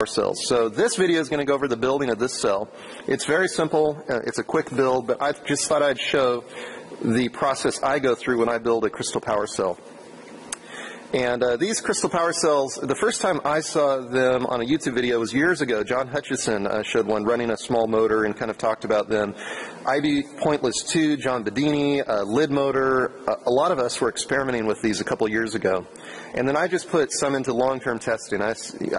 cells. So this video is going to go over the building of this cell. It's very simple. It's a quick build, but I just thought I'd show the process I go through when I build a crystal power cell. And these crystal power cells, the first time I saw them on a YouTube video was years ago. John Hutchison showed one running a small motor and kind of talked about them. IB Pointless 2, John Bedini, lid motor. A lot of us were experimenting with these a couple years ago. And then I just put some into long-term testing. I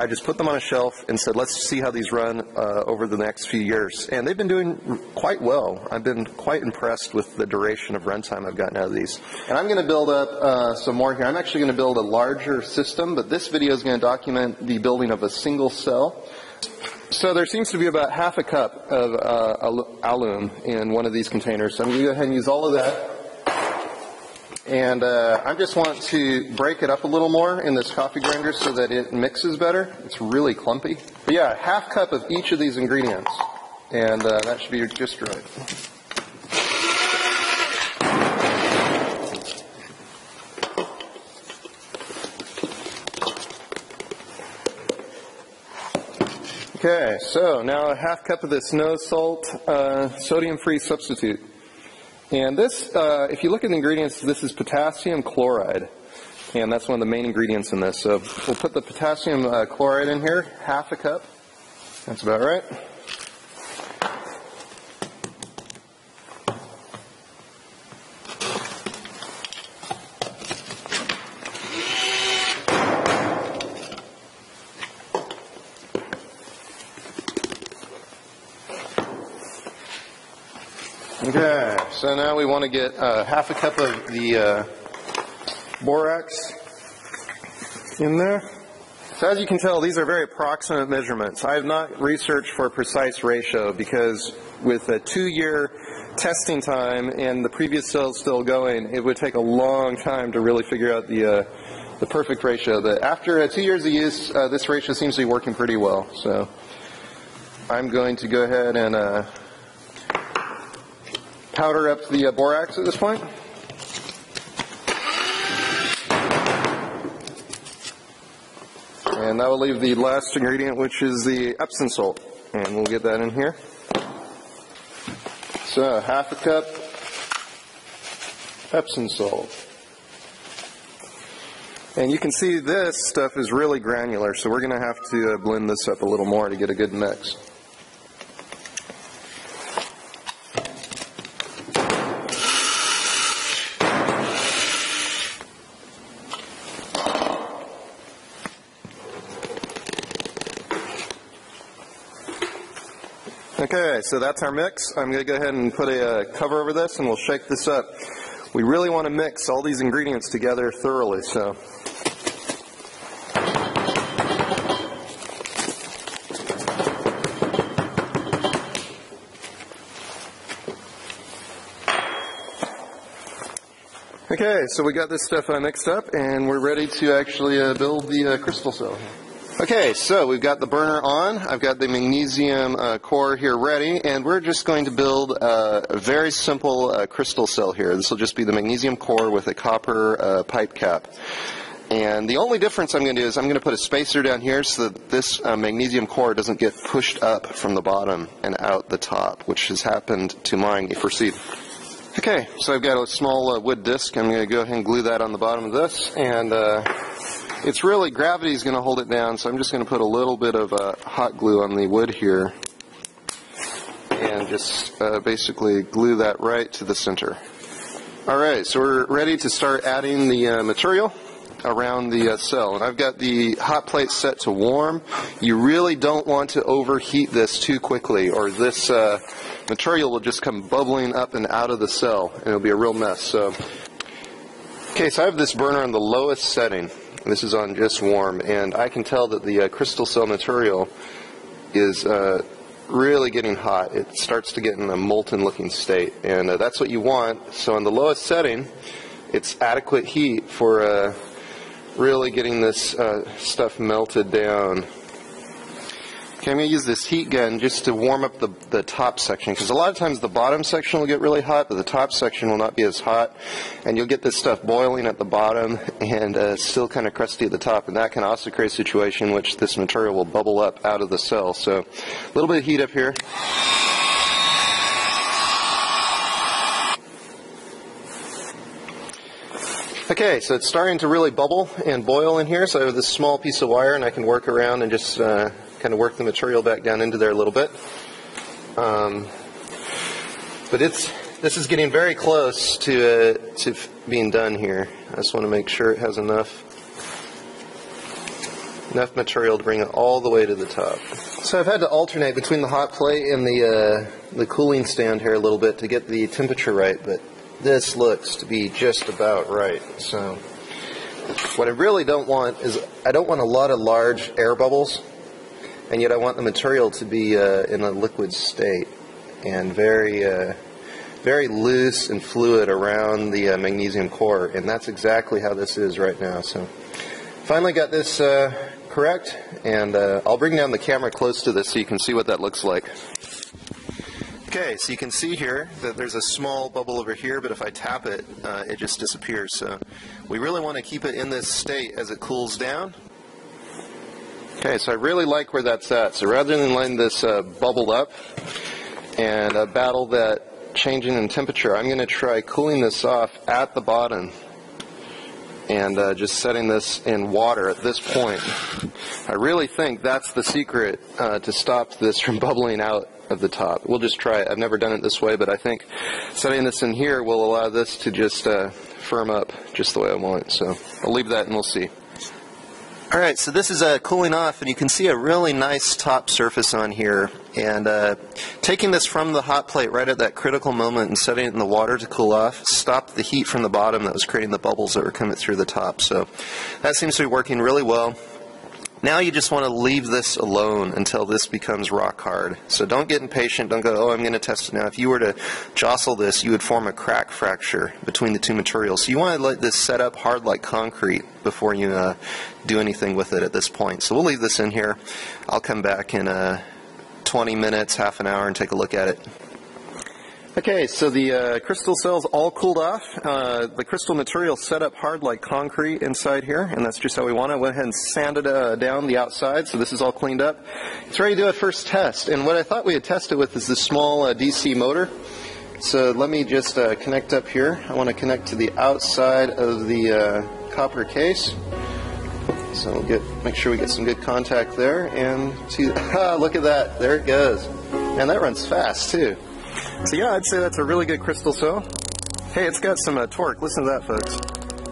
just put them on a shelf and said, let's see how these run over the next few years. And they've been doing quite well. I've been quite impressed with the duration of runtime I've gotten out of these. And I'm going to build up some more here. I'm actually going to build a larger system, but this video is going to document the building of a single cell. So there seems to be about half a cup of alum in one of these containers. So I'm going to go ahead and use all of that. And I just want to break it up a little more in this coffee grinder so that it mixes better. It's really clumpy. But yeah, half cup of each of these ingredients. And that should be just right. Okay, so now a half cup of this no salt, sodium-free substitute. And this, if you look at the ingredients, this is potassium chloride. And that's one of the main ingredients in this. So we'll put the potassium chloride in here, half a cup. That's about right. Okay, so now we want to get half a cup of the borax in there. So as you can tell, these are very approximate measurements. I have not researched for a precise ratio because with a 2-year testing time and the previous cells still going, it would take a long time to really figure out the perfect ratio. But after 2 years of use, this ratio seems to be working pretty well. So I'm going to go ahead and powder up the borax at this point. And that will leave the last ingredient, which is the Epsom salt. And we'll get that in here. So half a cup Epsom salt. And you can see this stuff is really granular, so we're going to have to blend this up a little more to get a good mix. Okay, so that's our mix. I'm going to go ahead and put a cover over this and we'll shake this up. We really want to mix all these ingredients together thoroughly, so. Okay, so we got this stuff mixed up and we're ready to actually build the crystal cell. Okay, so we've got the burner on. I've got the magnesium core here ready, and we're just going to build a very simple crystal cell here. This will just be the magnesium core with a copper pipe cap. And the only difference I'm going to do is I'm going to put a spacer down here so that this magnesium core doesn't get pushed up from the bottom and out the top, which has happened to mine. Proceed. Okay, so I've got a small wood disc. I'm going to go ahead and glue that on the bottom of this, and it's really, gravity is going to hold it down, so I'm just going to put a little bit of hot glue on the wood here and just basically glue that right to the center. Alright, so we're ready to start adding the material around the cell. And I've got the hot plate set to warm. You really don't want to overheat this too quickly, or this material will just come bubbling up and out of the cell, and it'll be a real mess. So, okay, so I have this burner on the lowest setting. This is on just warm, and I can tell that the crystal cell material is really getting hot. It starts to get in a molten looking state, and that's what you want. So on the lowest setting, it's adequate heat for really getting this stuff melted down. Okay, I'm going to use this heat gun just to warm up the top section, because a lot of times the bottom section will get really hot, but the top section will not be as hot, and you'll get this stuff boiling at the bottom and still kind of crusty at the top, and that can also create a situation in which this material will bubble up out of the cell. So a little bit of heat up here. Okay, so it's starting to really bubble and boil in here, so I have this small piece of wire and I can work around and just kind of work the material back down into there a little bit. But this is getting very close to being done here. I just want to make sure it has enough material to bring it all the way to the top. So I've had to alternate between the hot plate and the cooling stand here a little bit to get the temperature right, but this looks to be just about right. So what I really don't want is I don't want a lot of large air bubbles, and yet I want the material to be in a liquid state and very loose and fluid around the magnesium core, and that's exactly how this is right now. So finally got this correct, and I'll bring down the camera close to this so you can see what that looks like. Okay, so you can see here that there's a small bubble over here, but if I tap it, it just disappears. So we really want to keep it in this state as it cools down. Okay, so I really like where that's at. So rather than letting this bubble up and battle that changing in temperature, I'm going to try cooling this off at the bottom and just setting this in water at this point. I really think that's the secret to stop this from bubbling out of the top. We'll just try it. I've never done it this way, but I think setting this in here will allow this to just firm up just the way I want. So I'll leave that and we'll see. Alright, so this is cooling off, and you can see a really nice top surface on here. And taking this from the hot plate right at that critical moment and setting it in the water to cool off stopped the heat from the bottom that was creating the bubbles that were coming through the top. So that seems to be working really well. Now you just want to leave this alone until this becomes rock hard. So don't get impatient. Don't go, oh, I'm going to test it now. If you were to jostle this, you would form a crack fracture between the two materials. So you want to let this set up hard like concrete before you do anything with it at this point. So we'll leave this in here. I'll come back in 20 minutes, half an hour, and take a look at it. Okay, so the crystal cells all cooled off. The crystal material set up hard like concrete inside here, and that's just how we want it. I went ahead and sanded down the outside, so this is all cleaned up. It's ready to do a first test, and what I thought we had tested with is this small DC motor. So let me just connect up here. I want to connect to the outside of the copper case. So we'll make sure we get some good contact there, and look at that, there it goes. And that runs fast too. So yeah, I'd say that's a really good crystal cell. Hey, it's got some torque. Listen to that, folks.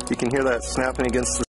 You can hear that snapping against the